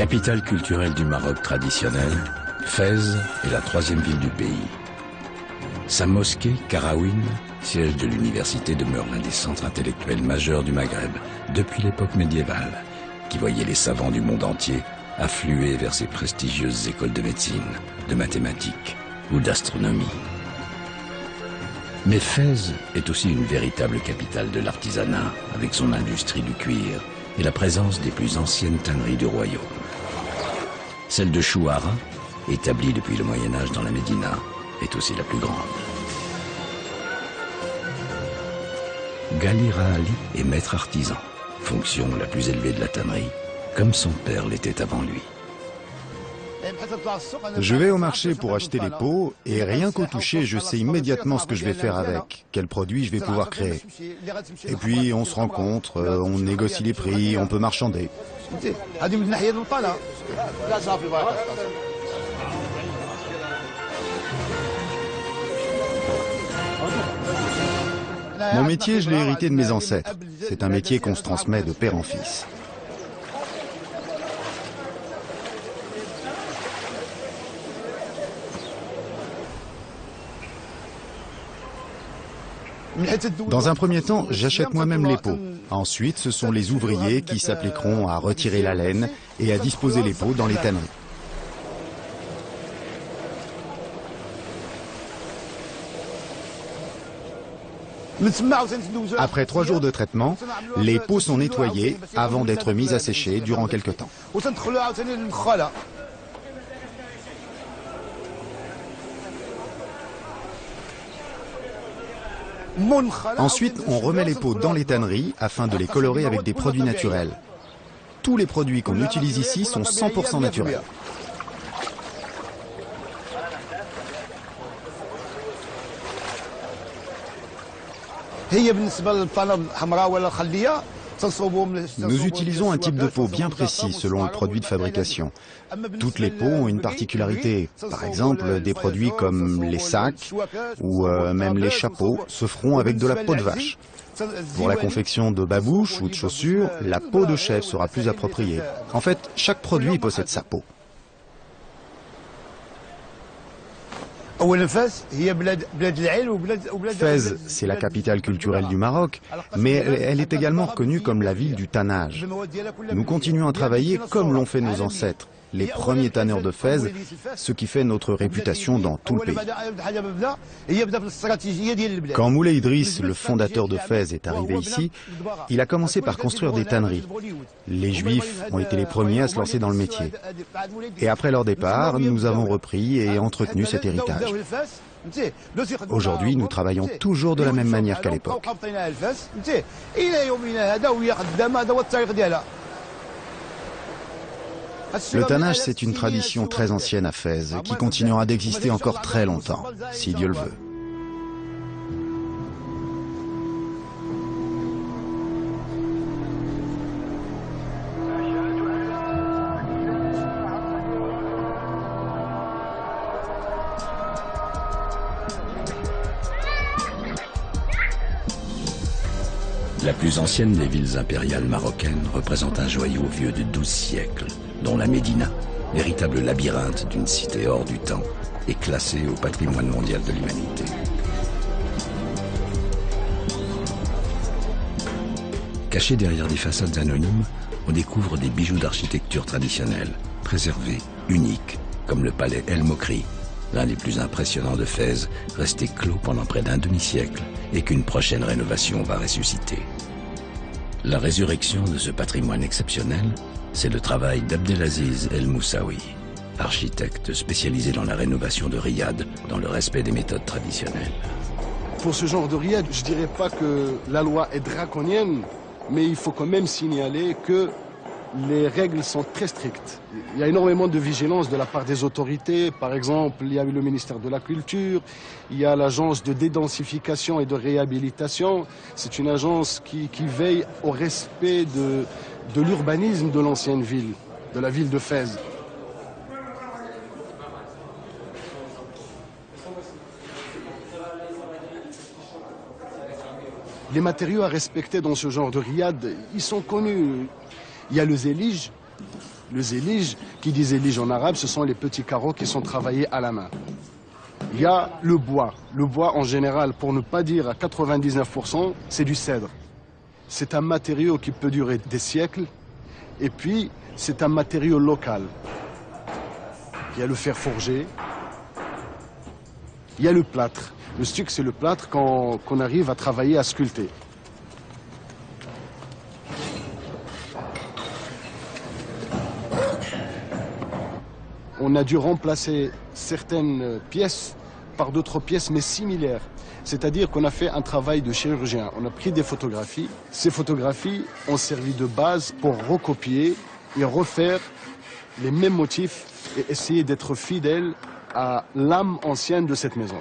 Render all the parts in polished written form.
Capitale culturelle du Maroc traditionnel, Fès est la troisième ville du pays. Sa mosquée, Karaouine, siège de l'université, demeure l'un des centres intellectuels majeurs du Maghreb depuis l'époque médiévale, qui voyait les savants du monde entier affluer vers ses prestigieuses écoles de médecine, de mathématiques ou d'astronomie. Mais Fès est aussi une véritable capitale de l'artisanat, avec son industrie du cuir et la présence des plus anciennes tanneries du royaume. Celle de Chouara, établie depuis le Moyen-Âge dans la Médina, est aussi la plus grande. Ghali Rahali est maître artisan, fonction la plus élevée de la tannerie, comme son père l'était avant lui. Je vais au marché pour acheter les peaux et rien qu'au toucher, je sais immédiatement ce que je vais faire avec, quel produit je vais pouvoir créer. Et puis on se rencontre, on négocie les prix, on peut marchander. Mon métier, je l'ai hérité de mes ancêtres. C'est un métier qu'on se transmet de père en fils. Dans un premier temps, j'achète moi-même les peaux. Ensuite, ce sont les ouvriers qui s'appliqueront à retirer la laine et à disposer les peaux dans les tanneries. Après 3 jours de traitement, les peaux sont nettoyées avant d'être mises à sécher durant quelque temps. Ensuite, on remet les peaux dans les tanneries afin de les colorer avec des produits naturels. Tous les produits qu'on utilise ici sont 100% naturels. Nous utilisons un type de peau bien précis selon le produit de fabrication. Toutes les peaux ont une particularité. Par exemple, des produits comme les sacs ou même les chapeaux se feront avec de la peau de vache. Pour la confection de babouches ou de chaussures, la peau de chèvre sera plus appropriée. En fait, chaque produit possède sa peau. Fès, c'est la capitale culturelle du Maroc, mais elle est également reconnue comme la ville du tannage. Nous continuons à travailler comme l'ont fait nos ancêtres, les premiers tanneurs de Fès, ce qui fait notre réputation dans tout le pays. Quand Moulay Idriss, le fondateur de Fès, est arrivé ici, il a commencé par construire des tanneries. Les Juifs ont été les premiers à se lancer dans le métier. Et après leur départ, nous avons repris et entretenu cet héritage. Aujourd'hui, nous travaillons toujours de la même manière qu'à l'époque. Le tannage, c'est une tradition très ancienne à Fès, qui continuera d'exister encore très longtemps, si Dieu le veut. La plus ancienne des villes impériales marocaines représente un joyau vieux de 12 siècles, dont la Médina, véritable labyrinthe d'une cité hors du temps, est classée au patrimoine mondial de l'humanité. Cachés derrière des façades anonymes, on découvre des bijoux d'architecture traditionnelle, préservés, uniques, comme le palais El Mokri, l'un des plus impressionnants de Fès, resté clos pendant près d'un demi-siècle et qu'une prochaine rénovation va ressusciter. La résurrection de ce patrimoine exceptionnel, c'est le travail d'Abdelaziz El Moussaoui, architecte spécialisé dans la rénovation de riad dans le respect des méthodes traditionnelles. Pour ce genre de riad, je dirais pas que la loi est draconienne, mais il faut quand même signaler que les règles sont très strictes. Il y a énormément de vigilance de la part des autorités. Par exemple, il y a eu le ministère de la Culture, il y a l'agence de dédensification et de réhabilitation. C'est une agence qui veille au respect de l'urbanisme de l'ancienne ville, de la ville de Fès. Les matériaux à respecter dans ce genre de riad, ils sont connus. Il y a le zélige, Le zélige, qui dit zélige en arabe, ce sont les petits carreaux qui sont travaillés à la main. Il y a le bois. Le bois, en général, pour ne pas dire à 99%, c'est du cèdre. C'est un matériau qui peut durer des siècles. Et puis, c'est un matériau local. Il y a le fer forgé. Il y a le plâtre. Le stuc, c'est le plâtre qu'on arrive à travailler, à sculpter. On a dû remplacer certaines pièces par d'autres pièces, mais similaires. C'est-à-dire qu'on a fait un travail de chirurgien. On a pris des photographies. Ces photographies ont servi de base pour recopier et refaire les mêmes motifs et essayer d'être fidèle à l'âme ancienne de cette maison.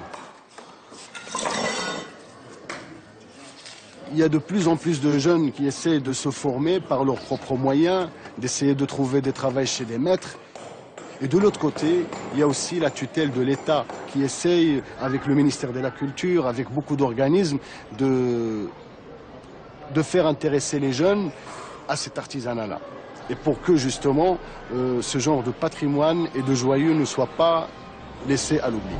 Il y a de plus en plus de jeunes qui essaient de se former par leurs propres moyens, d'essayer de trouver des travails chez des maîtres. Et de l'autre côté, il y a aussi la tutelle de l'État qui essaye, avec le ministère de la Culture, avec beaucoup d'organismes, de faire intéresser les jeunes à cet artisanat-là. Et pour que justement, ce genre de patrimoine et de joyaux ne soit pas laissé à l'oubli.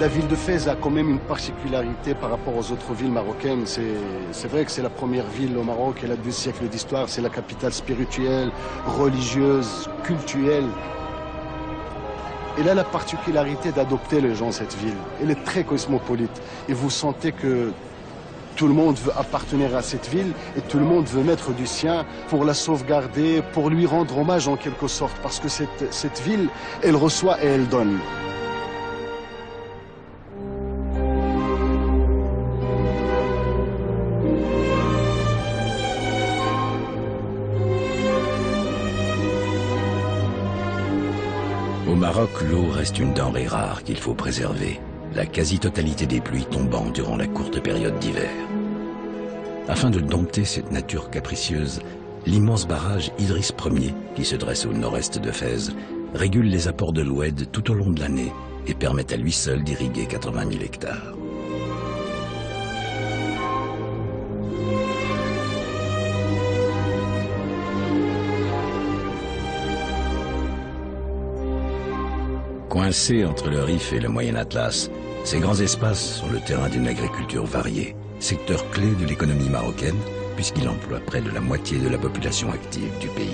La ville de Fès a quand même une particularité par rapport aux autres villes marocaines. C'est vrai que c'est la première ville au Maroc, elle a 2 siècles d'histoire, c'est la capitale spirituelle, religieuse, cultuelle. Elle a la particularité d'adopter les gens, cette ville. Elle est très cosmopolite. Et vous sentez que tout le monde veut appartenir à cette ville et tout le monde veut mettre du sien pour la sauvegarder, pour lui rendre hommage en quelque sorte. Parce que cette ville, elle reçoit et elle donne. Au Maroc, l'eau reste une denrée rare qu'il faut préserver, la quasi-totalité des pluies tombant durant la courte période d'hiver. Afin de dompter cette nature capricieuse, l'immense barrage Idriss Ier, qui se dresse au nord-est de Fès, régule les apports de l'Oued tout au long de l'année et permet à lui seul d'irriguer 80 000 hectares. Coincés entre le Rif et le Moyen Atlas, ces grands espaces sont le terrain d'une agriculture variée, secteur clé de l'économie marocaine, puisqu'il emploie près de la moitié de la population active du pays.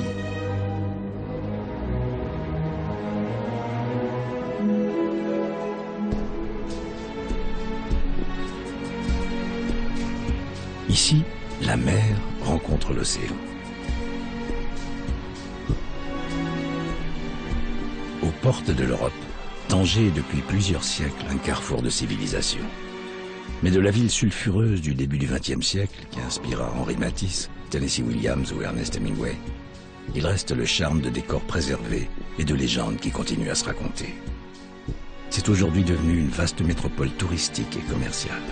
Ici, la mer rencontre l'océan. Aux portes de l'Europe, Tanger est depuis plusieurs siècles un carrefour de civilisation. Mais de la ville sulfureuse du début du XXe siècle, qui inspira Henri Matisse, Tennessee Williams ou Ernest Hemingway, il reste le charme de décors préservés et de légendes qui continuent à se raconter. C'est aujourd'hui devenu une vaste métropole touristique et commerciale.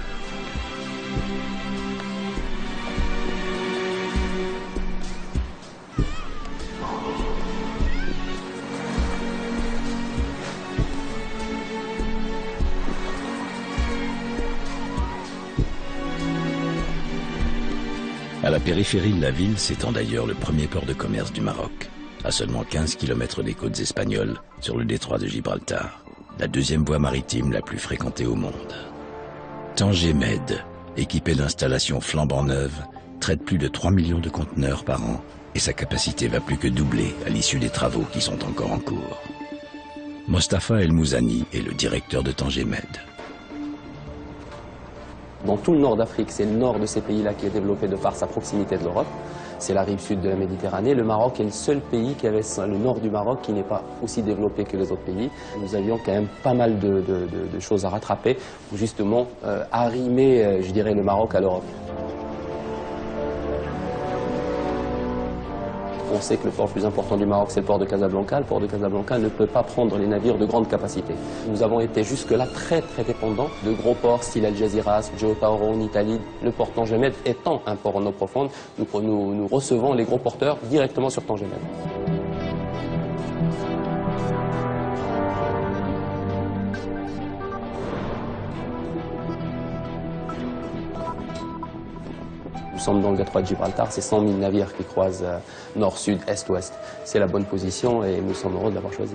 À la périphérie de la ville s'étend d'ailleurs le premier port de commerce du Maroc, à seulement 15 km des côtes espagnoles, sur le détroit de Gibraltar, la deuxième voie maritime la plus fréquentée au monde. Tanger Med, équipé d'installations flambant neuves, traite plus de 3 millions de conteneurs par an et sa capacité va plus que doubler à l'issue des travaux qui sont encore en cours. Mostafa El Mouzani est le directeur de Tanger Med. Dans tout le nord d'Afrique, c'est le nord de ces pays-là qui est développé de par sa proximité de l'Europe. C'est la rive sud de la Méditerranée. Le Maroc est le seul pays qui avait le nord du Maroc qui n'est pas aussi développé que les autres pays. Nous avions quand même pas mal de choses à rattraper pour justement arrimer, je dirais, le Maroc à l'Europe. On sait que le port le plus important du Maroc, c'est le port de Casablanca. Le port de Casablanca ne peut pas prendre les navires de grande capacité. Nous avons été jusque-là très dépendants de gros ports style Al Jazeera, Geotauro en Italie. Le port Tanger Med étant un port en eau profonde, nous recevons les gros porteurs directement sur Tanger Med. Nous sommes dans le détroit de Gibraltar, c'est 100 000 navires qui croisent nord, sud, est, ouest. C'est la bonne position et nous sommes heureux de l'avoir choisi.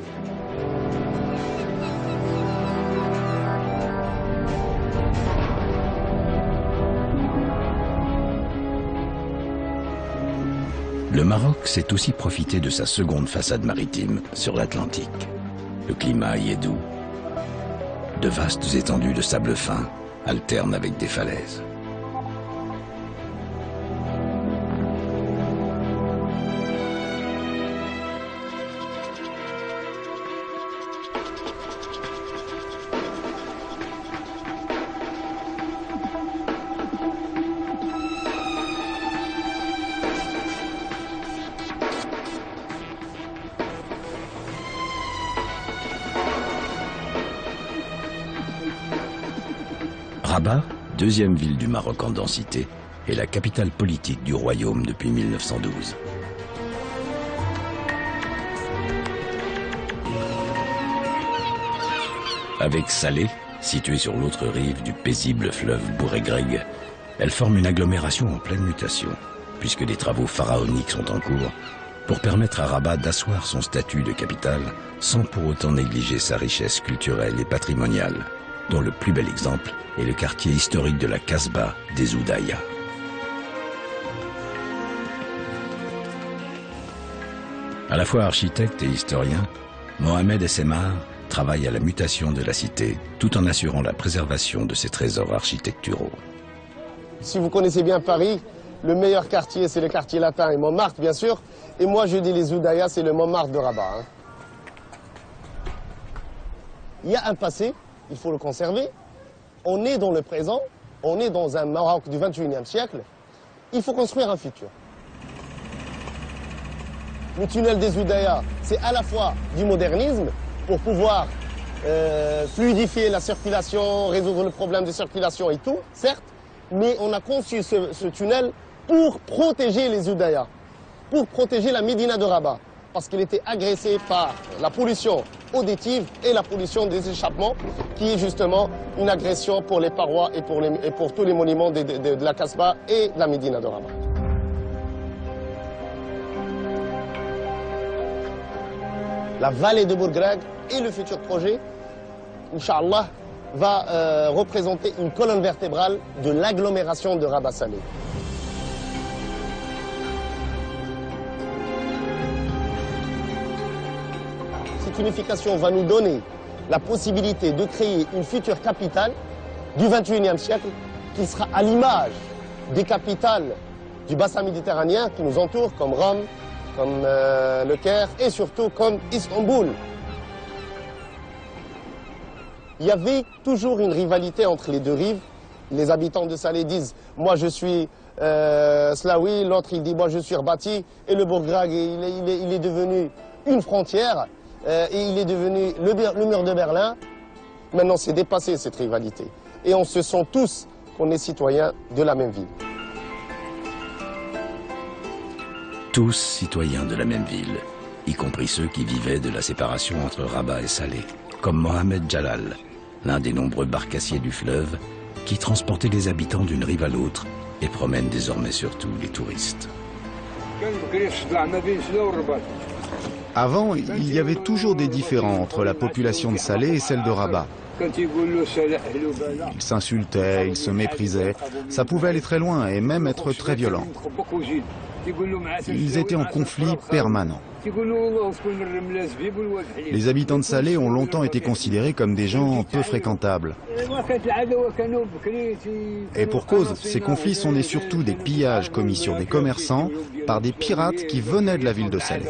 Le Maroc sait aussi profiter de sa seconde façade maritime sur l'Atlantique. Le climat y est doux. De vastes étendues de sable fin alternent avec des falaises. Rabat, deuxième ville du Maroc en densité, est la capitale politique du royaume depuis 1912. Avec Salé, située sur l'autre rive du paisible fleuve Bouregreg, elle forme une agglomération en pleine mutation, puisque des travaux pharaoniques sont en cours pour permettre à Rabat d'asseoir son statut de capitale sans pour autant négliger sa richesse culturelle et patrimoniale, dont le plus bel exemple est le quartier historique de la Casbah des Oudaya. À la fois architecte et historien, Mohamed Essemar travaille à la mutation de la cité tout en assurant la préservation de ses trésors architecturaux. Si vous connaissez bien Paris, le meilleur quartier c'est le quartier latin et Montmartre bien sûr, et moi je dis les Oudaya c'est le Montmartre de Rabat. Il y a un passé, il faut le conserver. On est dans le présent, on est dans un Maroc du 21e siècle. Il faut construire un futur. Le tunnel des Oudaya, c'est à la fois du modernisme pour pouvoir fluidifier la circulation, résoudre le problème de circulation et tout, certes, mais on a conçu ce tunnel pour protéger les Oudaya, pour protéger la Médina de Rabat, parce qu'il était agressé par la pollution auditive et la pollution des échappements, qui est justement une agression pour les parois et pour tous les monuments de la Casbah et de la Médina de Rabat. La vallée de Bouregreg et le futur projet, Inch'Allah, va représenter une colonne vertébrale de l'agglomération de Rabat Salé. Cette unification va nous donner la possibilité de créer une future capitale du 21e siècle qui sera à l'image des capitales du bassin méditerranéen qui nous entourent, comme Rome, comme le Caire et surtout comme Istanbul. Il y avait toujours une rivalité entre les deux rives. Les habitants de Salé disent « moi je suis Slaoui », l'autre il dit « moi je suis Rbati » et le Bouregreg il est devenu une frontière et il est devenu le mur de Berlin. Maintenant c'est dépassé cette rivalité et on se sent tous qu'on est citoyens de la même ville. Tous citoyens de la même ville, y compris ceux qui vivaient de la séparation entre Rabat et Salé, comme Mohamed Jalal, l'un des nombreux barcassiers du fleuve qui transportait les habitants d'une rive à l'autre et promène désormais surtout les touristes. Avant, il y avait toujours des différends entre la population de Salé et celle de Rabat. Ils s'insultaient, ils se méprisaient, ça pouvait aller très loin et même être très violent. Ils étaient en conflit permanent. Les habitants de Salé ont longtemps été considérés comme des gens peu fréquentables. Et pour cause, ces conflits sont nés surtout des pillages commis sur des commerçants par des pirates qui venaient de la ville de Salé.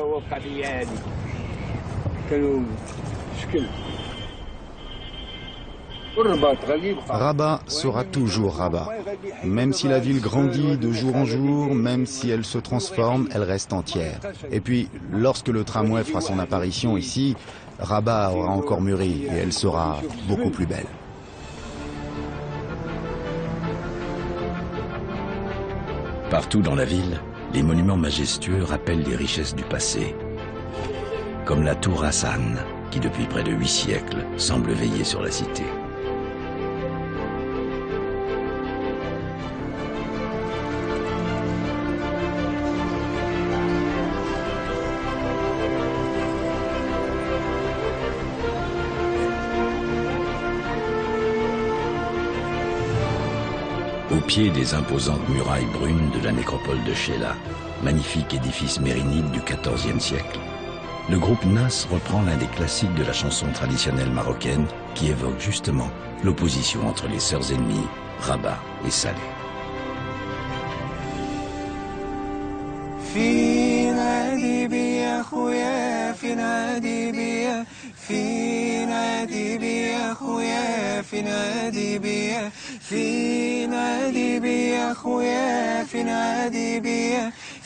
Rabat sera toujours Rabat. Même si la ville grandit de jour en jour, même si elle se transforme, elle reste entière. Et puis, lorsque le tramway fera son apparition ici, Rabat aura encore mûri et elle sera beaucoup plus belle. Partout dans la ville, les monuments majestueux rappellent les richesses du passé. Comme la tour Hassan, qui depuis près de 8 siècles semble veiller sur la cité. pied des imposantes murailles brunes de la nécropole de Chella, magnifique édifice mérinide du XIVe siècle, le groupe Nas reprend l'un des classiques de la chanson traditionnelle marocaine qui évoque justement l'opposition entre les sœurs ennemies, Rabat et Salé.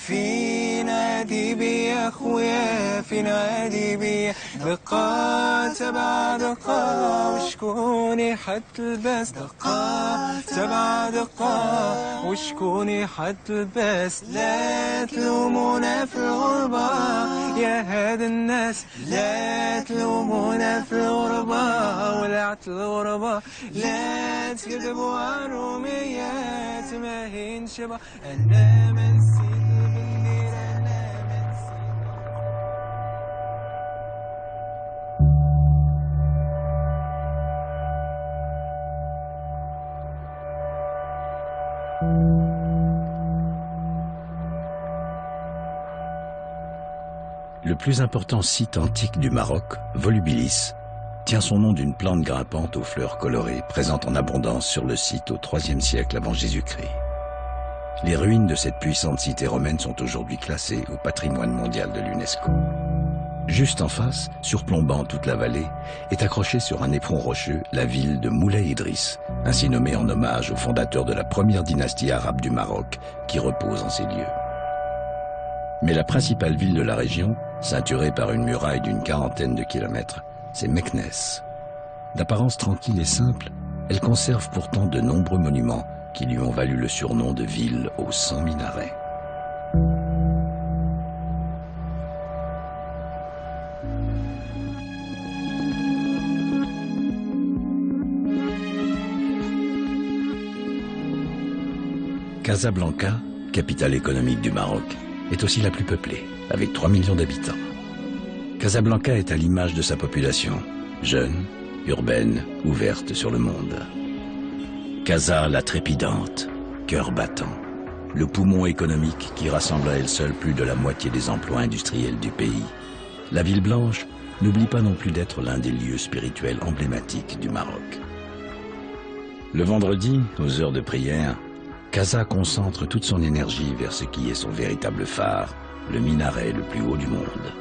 في نادي بي يا خويا في نادي بي دقات سبع دقات وشكوني حط الباس دقات سبع دقات وشكوني حط الباس لا تلومونا في الغربة يا هاد الناس لا تلومونا في الغربة ولعت الغربة لا تكذبوا عن روميات ما هي نشبه أنا من Le plus important site antique du Maroc, Volubilis, tient son nom d'une plante grimpante aux fleurs colorées présente en abondance sur le site au IIIe siècle avant Jésus-Christ. Les ruines de cette puissante cité romaine sont aujourd'hui classées au patrimoine mondial de l'UNESCO. Juste en face, surplombant toute la vallée, est accrochée sur un éperon rocheux la ville de Moulay Idriss, ainsi nommée en hommage au fondateur de la première dynastie arabe du Maroc qui repose en ces lieux. Mais la principale ville de la région, ceinturée par une muraille d'une quarantaine de kilomètres, c'est Meknès. D'apparence tranquille et simple, elle conserve pourtant de nombreux monuments qui lui ont valu le surnom de ville aux 100 minarets. Casablanca, capitale économique du Maroc, est aussi la plus peuplée, avec 3 millions d'habitants. Casablanca est à l'image de sa population, jeune, urbaine, ouverte sur le monde. Casa la trépidante, cœur battant, le poumon économique qui rassemble à elle seule plus de la moitié des emplois industriels du pays. La ville blanche n'oublie pas non plus d'être l'un des lieux spirituels emblématiques du Maroc. Le vendredi, aux heures de prière, Casa concentre toute son énergie vers ce qui est son véritable phare, le minaret le plus haut du monde.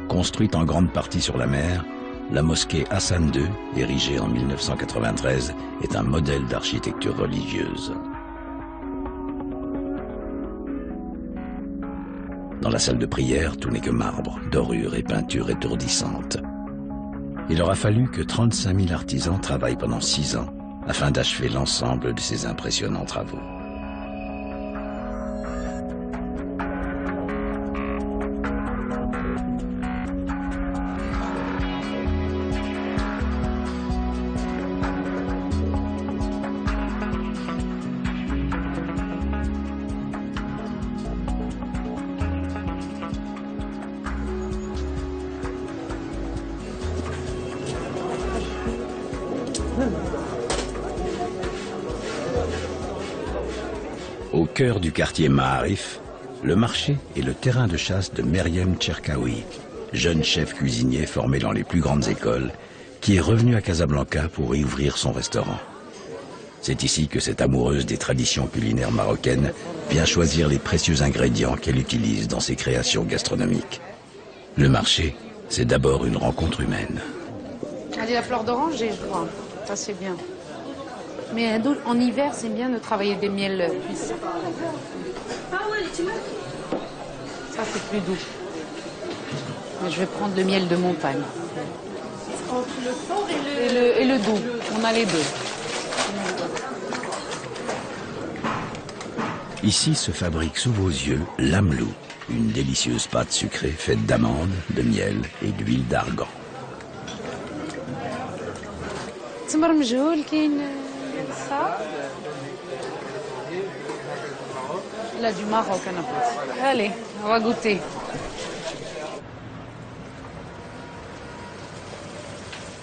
Construite en grande partie sur la mer, la mosquée Hassan II, érigée en 1993, est un modèle d'architecture religieuse. Dans la salle de prière, tout n'est que marbre, dorure et peinture étourdissante. Il aura fallu que 35 000 artisans travaillent pendant 6 ans afin d'achever l'ensemble de ces impressionnants travaux. Au cœur du quartier Maarif, le marché est le terrain de chasse de Meriem Cherkaoui, jeune chef cuisinier formé dans les plus grandes écoles, qui est revenu à Casablanca pour y ouvrir son restaurant. C'est ici que cette amoureuse des traditions culinaires marocaines vient choisir les précieux ingrédients qu'elle utilise dans ses créations gastronomiques. Le marché, c'est d'abord une rencontre humaine. Allez, la fleur d'oranger, je crois. Ça, c'est bien. Mais en hiver, c'est bien de travailler des miels puissants. Ça, c'est plus doux. Mais je vais prendre le miel de montagne. Entre le fort Et le doux. On a les deux. Ici se fabrique sous vos yeux l'amlou, une délicieuse pâte sucrée faite d'amandes, de miel et d'huile d'argan. Ça, là du Maroc, allez, on va goûter.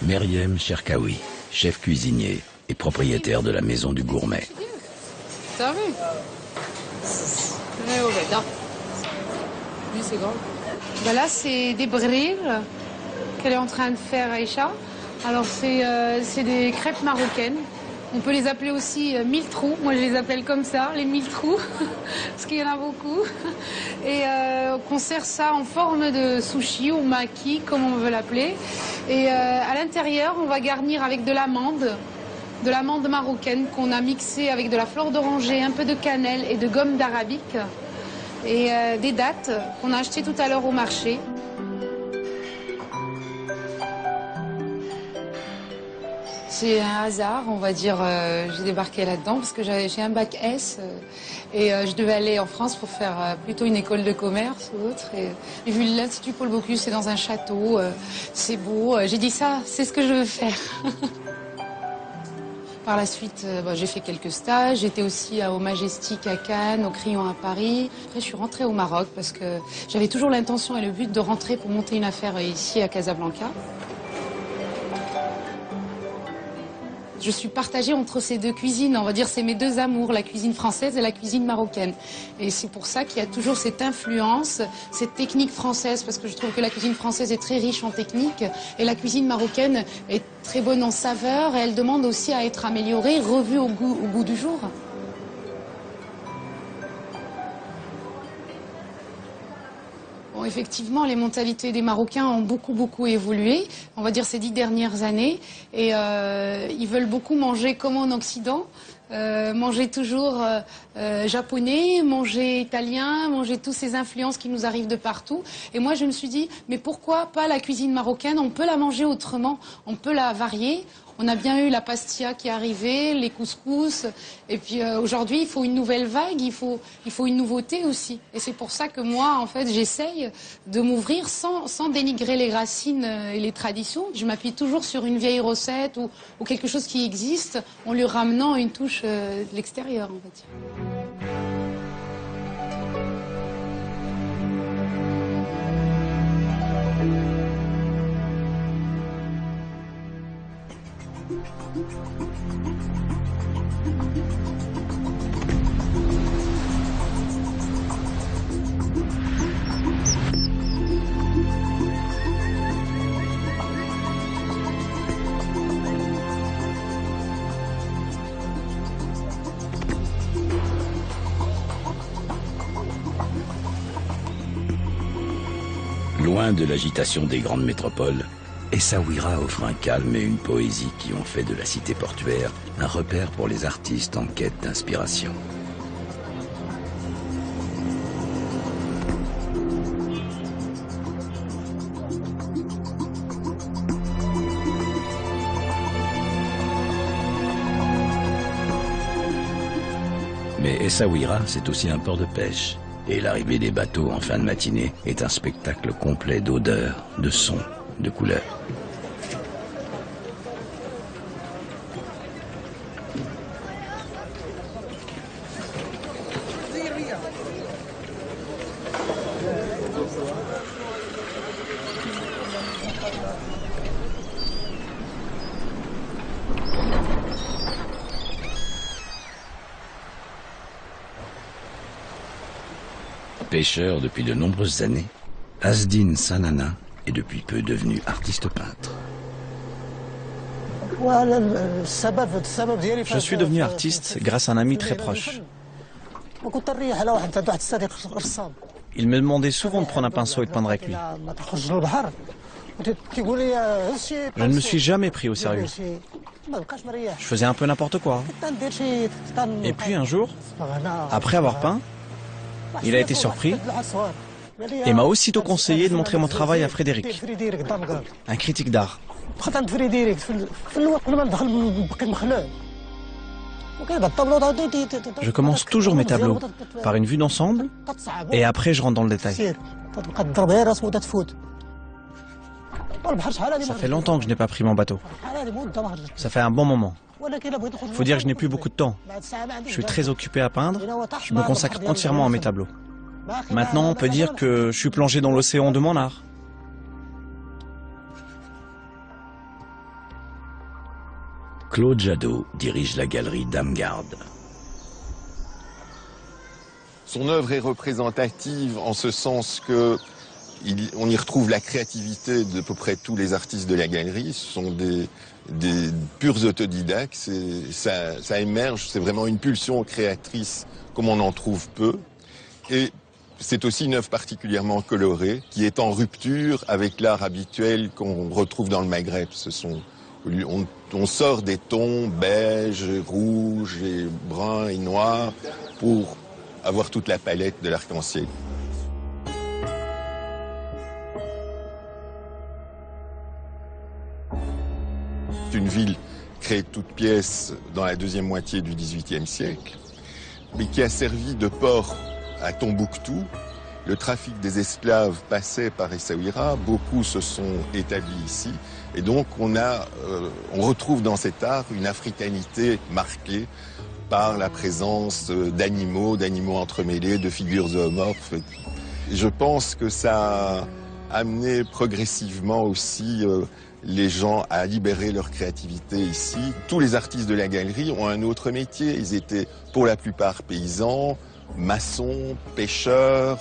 Meriem Cherkaoui, chef cuisinier et propriétaire de la Maison du Gourmet. t'as vu? Lui, c'est grand. Ben là, c'est des brilles qu'elle est en train de faire, Aïcha. Alors, c'est des crêpes marocaines. On peut les appeler aussi 1000 trous. Moi, je les appelle comme ça, les 1000 trous, parce qu'il y en a beaucoup. Et qu'on sert ça en forme de sushi ou maki, comme on veut l'appeler. Et à l'intérieur, on va garnir avec de l'amande marocaine qu'on a mixée avec de la fleur d'oranger, un peu de cannelle et de gomme d'arabique. Et des dattes qu'on a achetées tout à l'heure au marché. C'est un hasard, on va dire, j'ai débarqué là-dedans parce que j'ai un bac S et je devais aller en France pour faire plutôt une école de commerce ou autre. Et j'ai vu l'Institut Paul Bocuse, c'est dans un château, c'est beau. J'ai dit ça, c'est ce que je veux faire. Par la suite, j'ai fait quelques stages. J'étais aussi au Majestic à Cannes, au Crillon à Paris. Après, je suis rentrée au Maroc parce que j'avais toujours l'intention et le but de rentrer pour monter une affaire ici à Casablanca. Je suis partagée entre ces deux cuisines, on va dire c'est mes deux amours, la cuisine française et la cuisine marocaine. Et c'est pour ça qu'il y a toujours cette influence, cette technique française, parce que je trouve que la cuisine française est très riche en technique et la cuisine marocaine est très bonne en saveur et elle demande aussi à être améliorée, revue au goût du jour. Bon, effectivement, les mentalités des Marocains ont beaucoup évolué, on va dire ces 10 dernières années, et ils veulent beaucoup manger comme en Occident, manger toujours japonais, manger italien, manger toutes ces influences qui nous arrivent de partout. Et moi, je me suis dit, mais pourquoi pas la cuisine marocaine? On peut la manger autrement, on peut la varier. On a bien eu la pastilla qui est arrivée, les couscous, et puis aujourd'hui il faut une nouvelle vague, il faut une nouveauté aussi. Et c'est pour ça que moi, en fait, j'essaye de m'ouvrir sans dénigrer les racines et les traditions. Je m'appuie toujours sur une vieille recette ou quelque chose qui existe, en lui ramenant une touche de l'extérieur, on va dire. Loin de l'agitation des grandes métropoles, Essaouira offre un calme et une poésie qui ont fait de la cité portuaire un repère pour les artistes en quête d'inspiration. Mais Essaouira, c'est aussi un port de pêche. Et l'arrivée des bateaux en fin de matinée est un spectacle complet d'odeurs, de sons, de couleurs. Pêcheur depuis de nombreuses années, Asdine Sanana est depuis peu devenu artiste peintre. Je suis devenu artiste grâce à un ami très proche. Il me demandait souvent de prendre un pinceau et de peindre avec lui. Je ne me suis jamais pris au sérieux. Je faisais un peu n'importe quoi. Et puis un jour, après avoir peint, il a été surpris et m'a aussitôt conseillé de montrer mon travail à Frédéric, un critique d'art. Je commence toujours mes tableaux par une vue d'ensemble et après je rentre dans le détail. Ça fait longtemps que je n'ai pas pris mon bateau. Ça fait un bon moment. Faut dire que je n'ai plus beaucoup de temps. Je suis très occupé à peindre. Je me consacre entièrement à mes tableaux. Maintenant, on peut dire que je suis plongé dans l'océan de mon art. Claude Jadot dirige la galerie Dame Garde. Son œuvre est représentative en ce sens que on y retrouve la créativité d'à peu près tous les artistes de la galerie. Ce sont des purs autodidactes. Ça émerge, c'est vraiment une pulsion créatrice comme on en trouve peu. Et c'est aussi une œuvre particulièrement colorée qui est en rupture avec l'art habituel qu'on retrouve dans le Maghreb. On sort des tons beige, rouge, et brun et noir pour avoir toute la palette de l'arc-en-ciel. C'est une ville créée de toutes pièces dans la deuxième moitié du XVIIIe siècle, mais qui a servi de port à Tombouctou. Le trafic des esclaves passait par Essaouira, beaucoup se sont établis ici, et donc on retrouve dans cet art une africanité marquée par la présence d'animaux entremêlés, de figures zoomorphes. Je pense que ça a amené progressivement aussi les gens à libérer leur créativité ici. Tous les artistes de la galerie ont un autre métier. Ils étaient pour la plupart paysans, maçons, pêcheurs,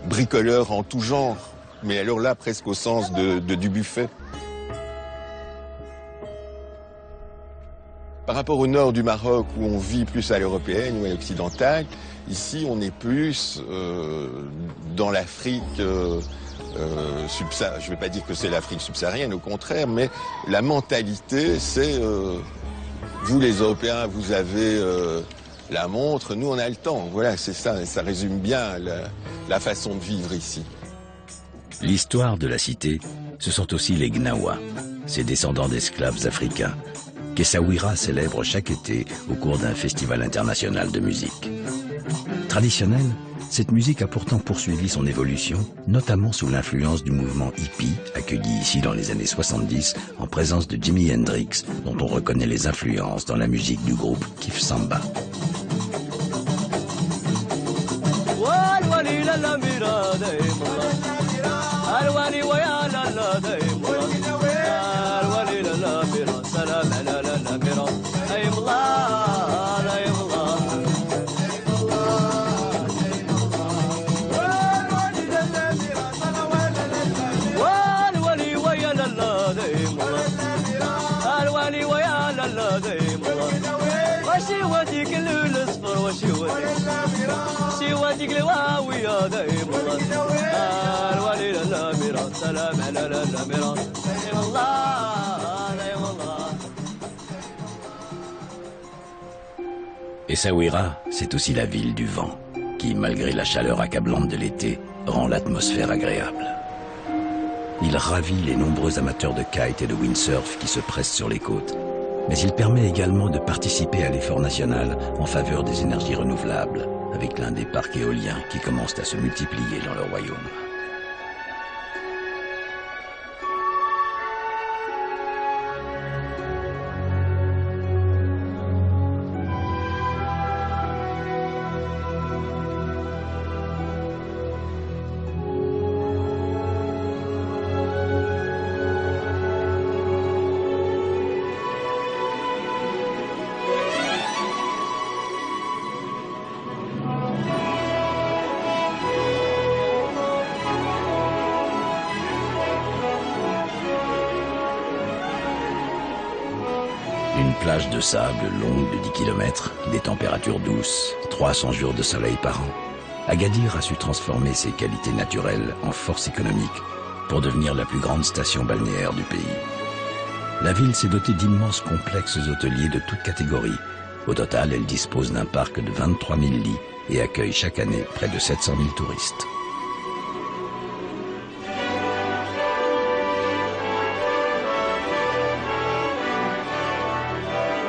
bricoleurs en tout genre. Mais alors là, presque au sens du buffet. Par rapport au nord du Maroc, où on vit plus à l'européenne ou à l'occidentale, ici on est plus dans l'Afrique je ne vais pas dire que c'est l'Afrique subsaharienne, au contraire, mais la mentalité, c'est vous les Européens, vous avez la montre, nous on a le temps. Voilà, c'est ça, ça résume bien la façon de vivre ici. L'histoire de la cité, ce sont aussi les Gnawa, ces descendants d'esclaves africains, qu'Essaouira célèbre chaque été au cours d'un festival international de musique. Traditionnelle, cette musique a pourtant poursuivi son évolution, notamment sous l'influence du mouvement hippie, accueilli ici dans les années 70, en présence de Jimi Hendrix, dont on reconnaît les influences dans la musique du groupe Kif Samba. Essaouira, c'est aussi la ville du vent, qui, malgré la chaleur accablante de l'été, rend l'atmosphère agréable. Il ravit les nombreux amateurs de kite et de windsurf qui se pressent sur les côtes, mais il permet également de participer à l'effort national en faveur des énergies renouvelables, avec l'un des parcs éoliens qui commencent à se multiplier dans le royaume. Une plage de sable longue de 10 km, des températures douces, 300 jours de soleil par an. Agadir a su transformer ses qualités naturelles en force économique pour devenir la plus grande station balnéaire du pays. La ville s'est dotée d'immenses complexes hôteliers de toutes catégories. Au total, elle dispose d'un parc de 23 000 lits et accueille chaque année près de 700 000 touristes.